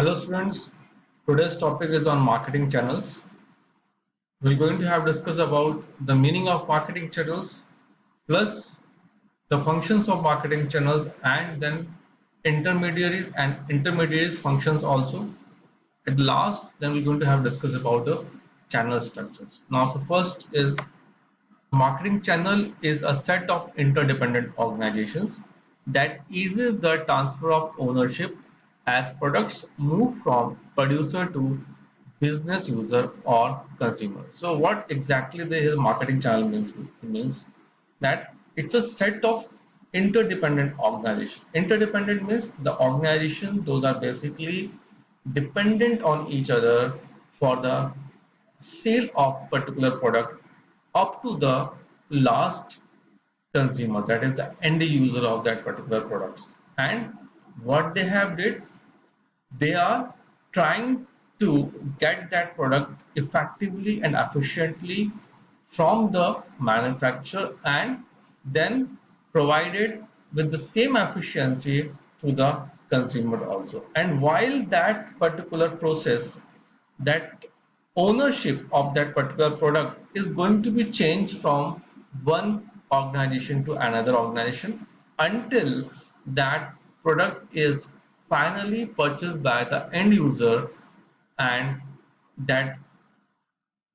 Hello students, today's topic is on marketing channels. We're going to have discuss about the meaning of marketing channels plus the functions of marketing channels and then intermediaries functions also. At last, then we're going to have discuss about the channel structures. Now, so first is marketing channel is a set of interdependent organizations that eases the transfer of ownership as products move from producer to business user or consumer. So what exactly the marketing channel means that it's a set of interdependent organizations. Interdependent means the organization, those are basically dependent on each other for the sale of particular product up to the last consumer, that is the end user of that particular products. And what they have did, they are trying to get that product effectively and efficiently from the manufacturer and then provide it with the same efficiency to the consumer also. And while that particular process, that ownership of that particular product is going to be changed from one organization to another organization until that product is finally purchased by the end user, and that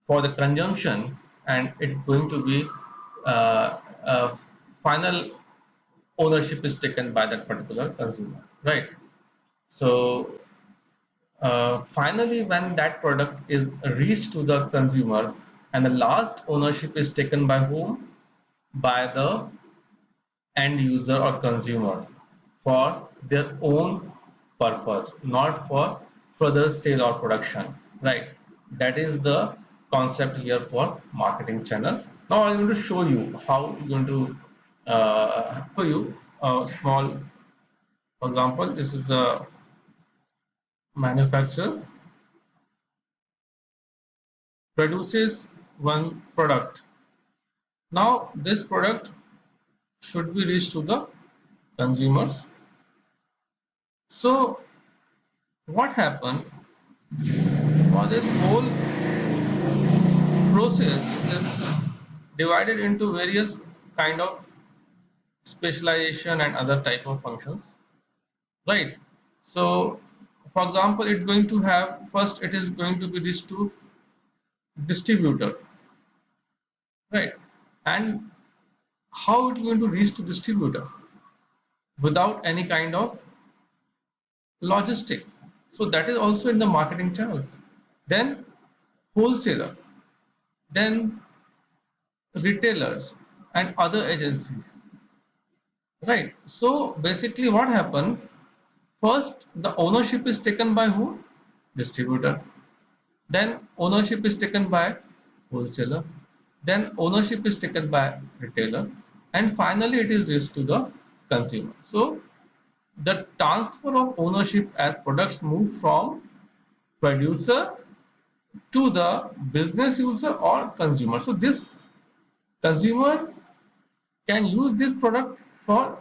for the consumption, and it's going to be final ownership is taken by that particular consumer, right? So finally, when that product is reached to the consumer and the last ownership is taken by whom? By the end user or consumer for their own purpose, not for further sale or production, right? That is the concept here for marketing channel. Now I'm going to show you how you're going to show you a small, for example, this is a manufacturer produces one product. Now this product should be reached to the consumers. So what happened for this whole process is divided into various kind of specialization and other type of functions, right? So for example, it's going to have, first it is going to be reached to distributor, right? And how it's going to reach to distributor without any kind of logistic? So that is also in the marketing channels. Then wholesaler, then retailers and other agencies, right? So basically what happened, first the ownership is taken by who? Distributor. Then ownership is taken by wholesaler. Then ownership is taken by retailer, and finally it is reached to the consumer. So the transfer of ownership as products move from producer to the business user or consumer. So this consumer can use this product for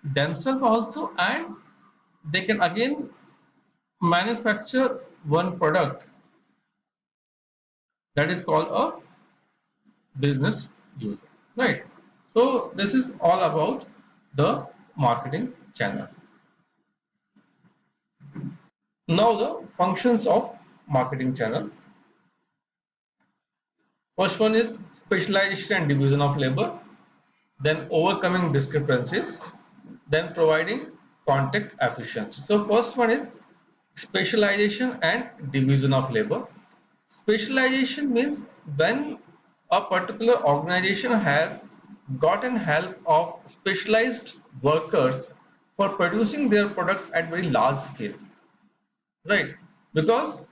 themselves also, and they can again manufacture one product that is called a business user, right? So this is all about the marketing channel. Now the functions of marketing channel. First one is specialization and division of labor, then overcoming discrepancies, then providing contact efficiency. So first one is specialization and division of labor. Specialization means when a particular organization has gotten help of specialized workers for producing their products at very large scale, right? Because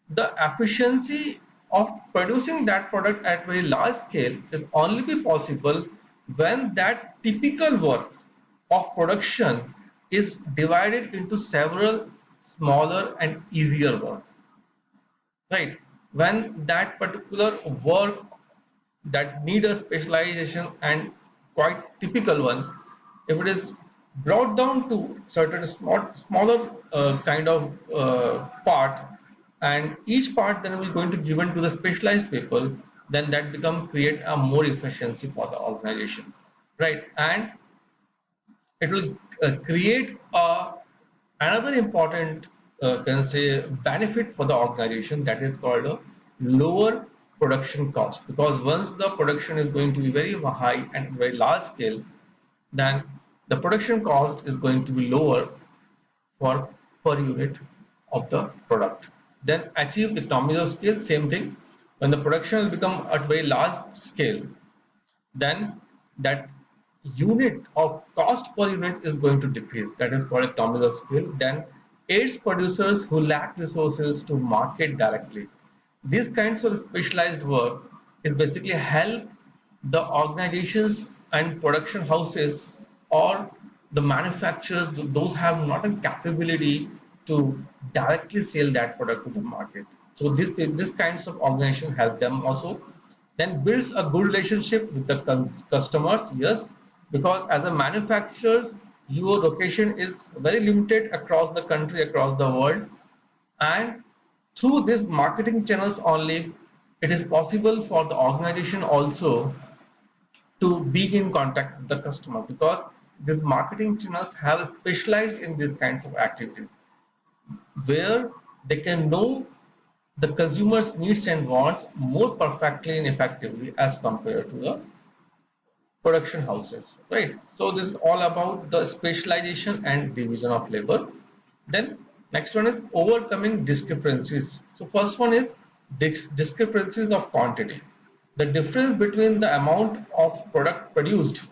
the efficiency of producing that product at very large scale is only be possible when that typical work of production is divided into several smaller and easier work, right? When that particular work that need a specialization and quite typical one, if it is brought down to certain smaller kind of part, and each part then will going to given to the specialized people, then that become create a more efficiency for the organization, right? And it will create another important can say benefit for the organization, that is called a lower production cost, because once the production is going to be very high and very large scale, then the production cost is going to be lower for per unit of the product. Then achieve economies of scale, same thing. When the production will become at very large scale, then that unit of cost per unit is going to decrease. That is called economies of scale. Then aids producers who lack resources to market directly. These kinds of specialized work is basically help the organizations and production houses or the manufacturers, those have not a capability to directly sell that product to the market. So this kinds of organization help them also. Then builds a good relationship with the customers, yes, because as a manufacturers, your location is very limited across the country, across the world, and through these marketing channels only, it is possible for the organization also to be in contact with the customer, because these marketing channels have specialized in these kinds of activities where they can know the consumer's needs and wants more perfectly and effectively as compared to the production houses, right? So this is all about the specialization and division of labor. Then next one is overcoming discrepancies. So first one is discrepancies of quantity. The difference between the amount of product produced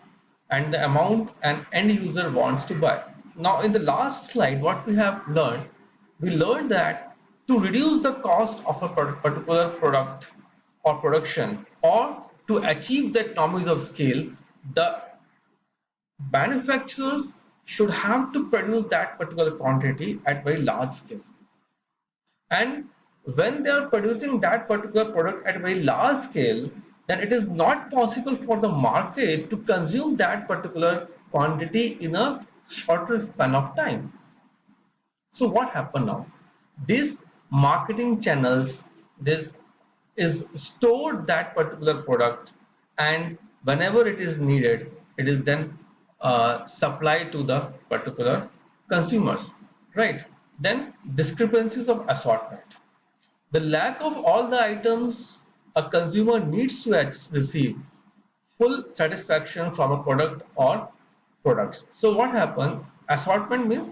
and the amount an end user wants to buy. Now in the last slide, what we learned that to reduce the cost of a particular product or production, or to achieve the economies of scale, the manufacturers should have to produce that particular quantity at very large scale. And when they are producing that particular product at a very large scale, then it is not possible for the market to consume that particular quantity in a shorter span of time. So what happened now? These marketing channels, this is stored that particular product, and whenever it is needed, it is then supplied to the particular consumers, right? Then discrepancies of assortment. The lack of all the items a consumer needs to receive full satisfaction from a product or products. So what happened? Assortment means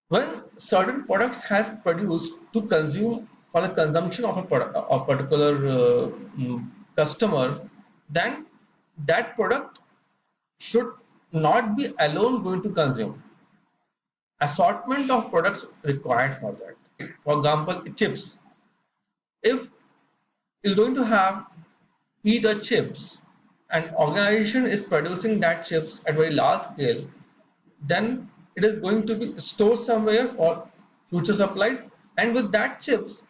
when certain products has produced to consume for the consumption of a product, a particular customer, then that product should not be alone going to consume. Assortment of products required for that. For example, chips. If you're going to have eat a chips, and organization is producing that chips at very large scale, then it is going to be stored somewhere for future supplies. And with that chips,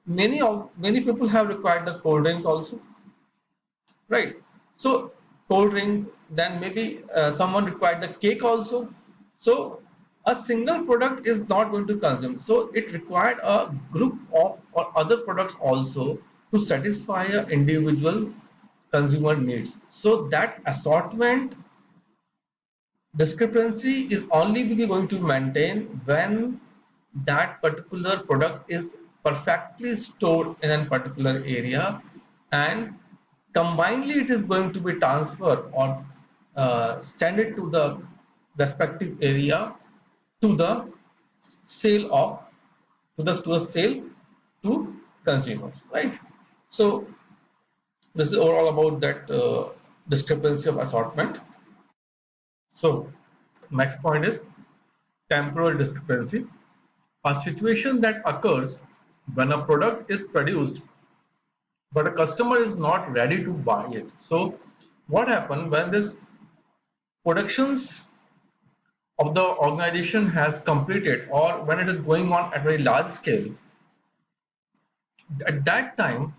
many people have required the cold drink also, right? So cold drink, then maybe someone required the cake also. So a single product is not going to consume, so it required a group of or other products also to satisfy a individual consumer needs. So that assortment discrepancy is only going to maintain when that particular product is perfectly stored in a particular area, and combinedly it is going to be transferred or send it to the respective area to the sale of to the sale to consumers, right? So this is overall about that discrepancy of assortment. So next point is temporal discrepancy, a situation that occurs when a product is produced but a customer is not ready to buy it. So what happens when this productions of the organization has completed, or when it is going on at very large scale, at that time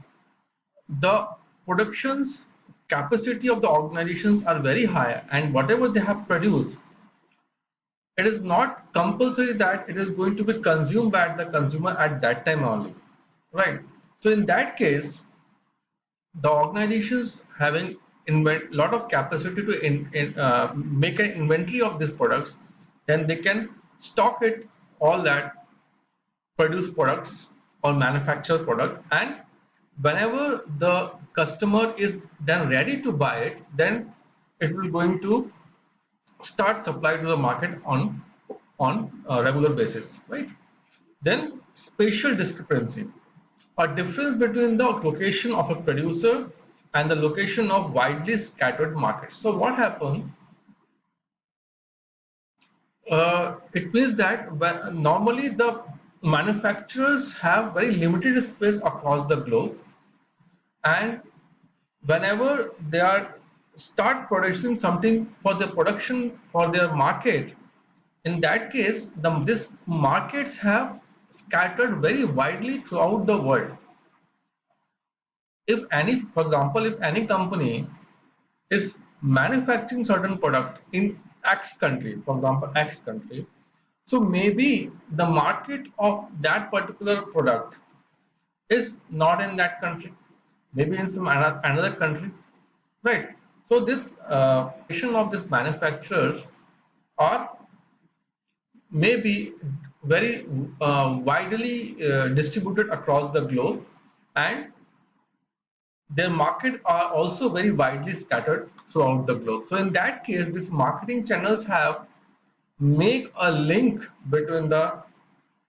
the productions capacity of the organizations are very high, and whatever they have produced, it is not compulsory that it is going to be consumed by the consumer at that time only, right? So in that case, the organizations having lot of capacity to make an inventory of these products, then they can stock it, all that, produce products or manufacture product, and whenever the customer is then ready to buy it, then it will going to start supply to the market on a regular basis, right? Then spatial discrepancy, a difference between the location of a producer and the location of widely scattered markets. So what happened? It means that normally the manufacturers have very limited space across the globe, and whenever they are start producing something for the production for their market, in that case, these markets have scattered very widely throughout the world. If any, for example, if any company is manufacturing certain product in X country, for example, X country, so maybe the market of that particular product is not in that country, maybe in some another country, right? So this of this manufacturers are maybe very widely distributed across the globe, and their market are also very widely scattered throughout the globe. So in that case, these marketing channels have make a link between the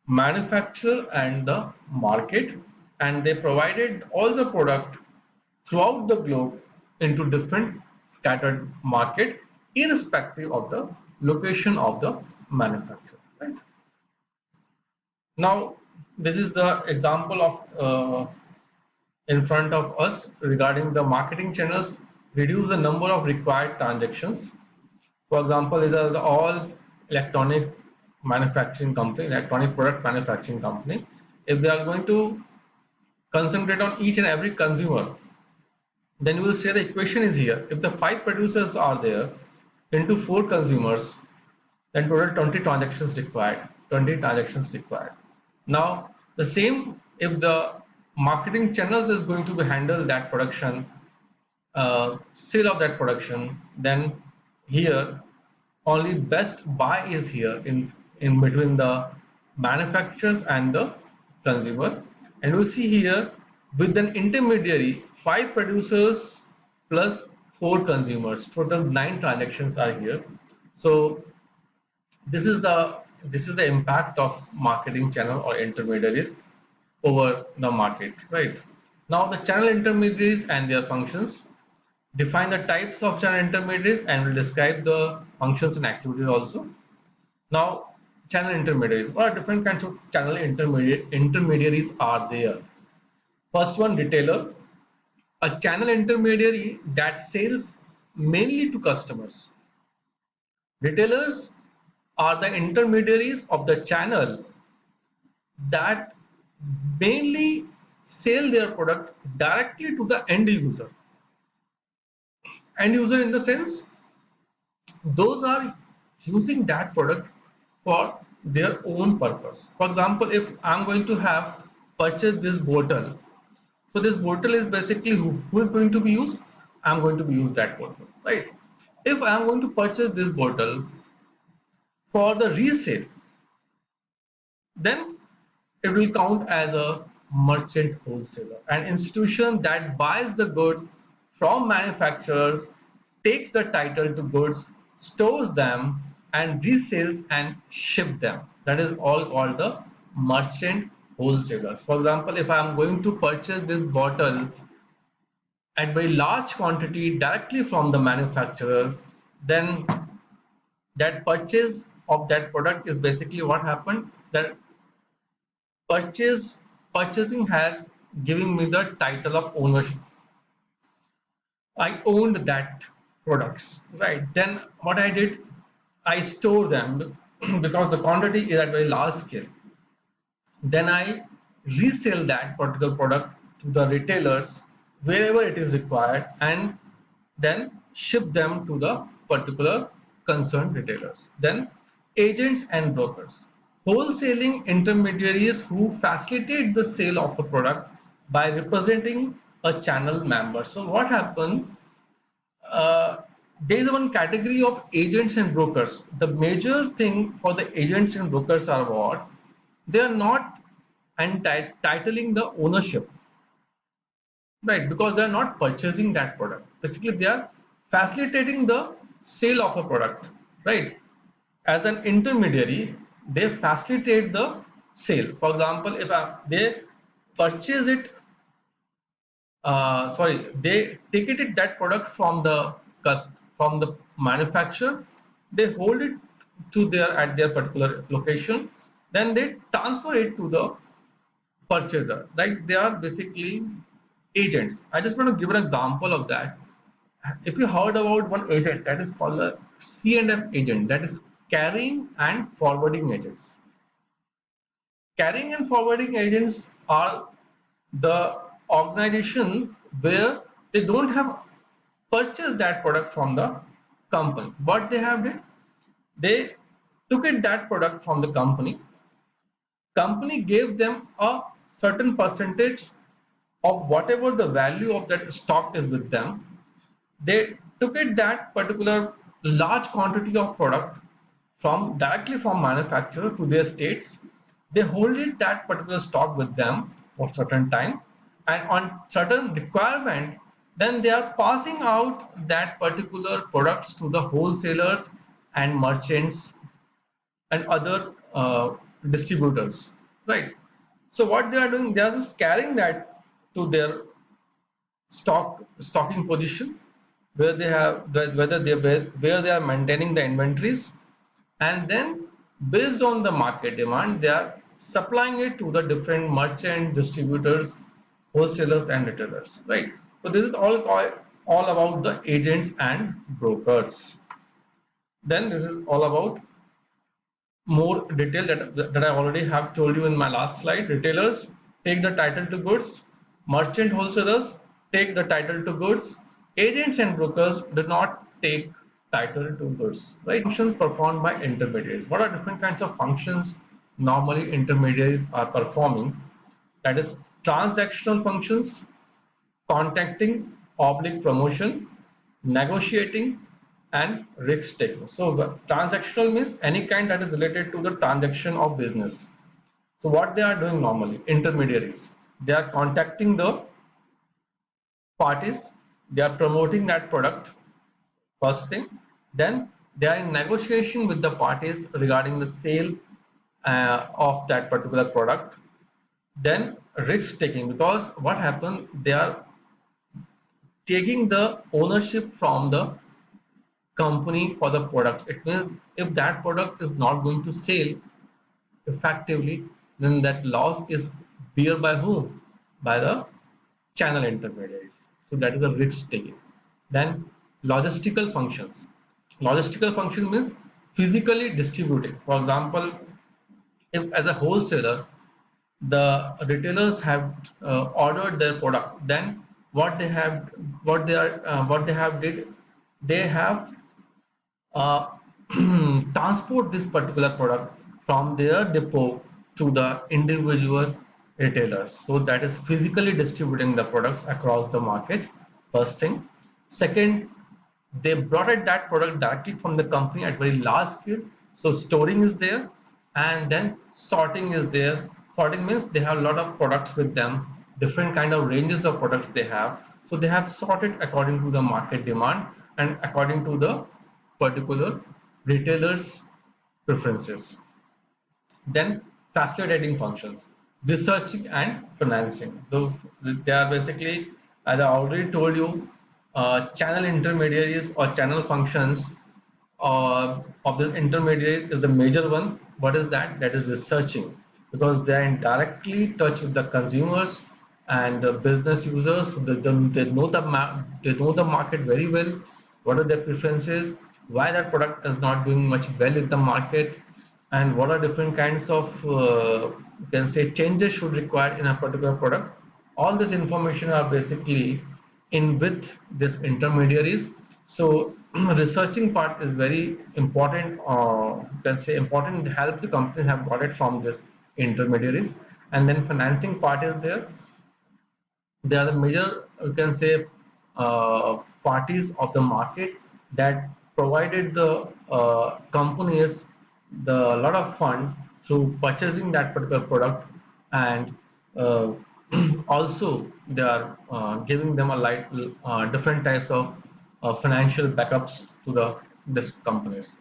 manufacturer and the market, and they provided all the product throughout the globe into different scattered market irrespective of the location of the manufacturer, right? Now this is the example of in front of us regarding the marketing channels reduce the number of required transactions. For example, these are all electronic manufacturing company, electronic product manufacturing company. If they are going to concentrate on each and every consumer, then you will say the equation is here. If the 5 producers are there into 4 consumers, then total 20 transactions required. 20 transactions required. Now the same, if the marketing channels is going to be handle that production, sale of that production, then here only best buy is here in between the manufacturers and the consumer. And we'll see here with an intermediary 5 producers plus 4 consumers, total 9 transactions are here. So this is the impact of marketing channel or intermediaries over the market, right? Now the channel intermediaries and their functions. Define the types of channel intermediaries and will describe the functions and activities also. Now channel intermediaries. What are different kinds of channel intermediaries are there? First one, retailer. A channel intermediary that sells mainly to customers. Retailers are the intermediaries of the channel that mainly sell their product directly to the end user. End user in the sense, those are using that product for their own purpose. For example, if I'm going to have purchased this bottle, so this bottle is basically who is going to be used? I'm going to be used that bottle, right? If I'm going to purchase this bottle for the resale, then it will count as a merchant wholesaler, an institution that buys the goods from manufacturers, takes the title to goods, stores them, and resells and ship them. That is all called the merchant wholesalers. For example, if I am going to purchase this bottle at very large quantity directly from the manufacturer, then that purchase of that product is basically what happened, that purchasing has given me the title of ownership. I owned that products, right? Then what I did, I store them because the quantity is at very large scale. Then I resell that particular product to the retailers wherever it is required, and then ship them to the particular concerned retailers. Then agents and brokers. Wholesaling intermediaries who facilitate the sale of a product by representing a channel member. So what happened? uh, there is one category of agents and brokers. The major thing for the agents and brokers are what? They are not entitling the ownership, right? Because they are not purchasing that product. Basically, they are facilitating the sale of a product, right? As an intermediary, they facilitate the sale. For example, if they purchase it, sorry, they ticketed that product from the from the manufacturer. They hold it to their at their particular location, then they transfer it to the purchaser. Like they are basically agents. I just want to give an example of that. If you heard about one agent that is called a C&F agent, that is carrying and forwarding agents. Carrying and forwarding agents are the organization where they don't have purchased that product from the company. What they have did, they took it that product from the company. Company gave them a certain percentage of whatever the value of that stock is with them. They took it that particular large quantity of product from directly from manufacturer to their states. They hold it that particular stock with them for certain time, and on certain requirement, then they are passing out that particular products to the wholesalers and merchants and other distributors, right? So what they are doing, they are just carrying that to their stocking position, where they have whether they where they are maintaining the inventories, and then based on the market demand they are supplying it to the different merchant distributors, wholesalers and retailers, right? So this is all about the agents and brokers. Then this is all about more detail that I already have told you in my last slide. Retailers take the title to goods, merchant wholesalers take the title to goods, agents and brokers do not take title to goods. Right? Functions performed by intermediaries. What are different kinds of functions normally intermediaries are performing? That is transactional functions, contacting, oblique promotion, negotiating, and risk taking. So the transactional means any kind that is related to the transaction of business. So what they are doing normally, intermediaries, they are contacting the parties, they are promoting that product, first thing. Then they are in negotiation with the parties regarding the sale of that particular product. Then risk taking, because what happened, they are taking the ownership from the company for the product. It means if that product is not going to sell effectively, then that loss is bear by whom? By the channel intermediaries. So that is a risk taking. Then logistical functions. Logistical function means physically distributing. For example, if as a wholesaler the retailers have ordered their product, then what they have did, they have uh, transport this particular product from their depot to the individual retailers. So that is physically distributing the products across the market, first thing. Second, they brought it that product directly from the company at very large scale. So storing is there, and then sorting is there. Sorting means they have a lot of products with them, different kind of ranges of products they have. So they have sorted according to the market demand and according to the particular retailers' preferences. Then facilitating functions, researching and financing. They are basically, as I already told you, channel intermediaries or channel functions of the intermediaries is the major one. What is that? That is researching, because they are in directly touch with the consumers and the business users. They know the market very well. What are their preferences? Why that product is not doing much well in the market, and what are different kinds of you can say changes should require in a particular product. All this information are basically in with this intermediaries. So researching part is very important. Can say important to help the company have got it from this intermediaries, and then financing part is there. They are the major, you can say, parties of the market that provided the companies the lot of fund through purchasing that particular product, and uh, also they are giving them a different types of financial backups to the this companies.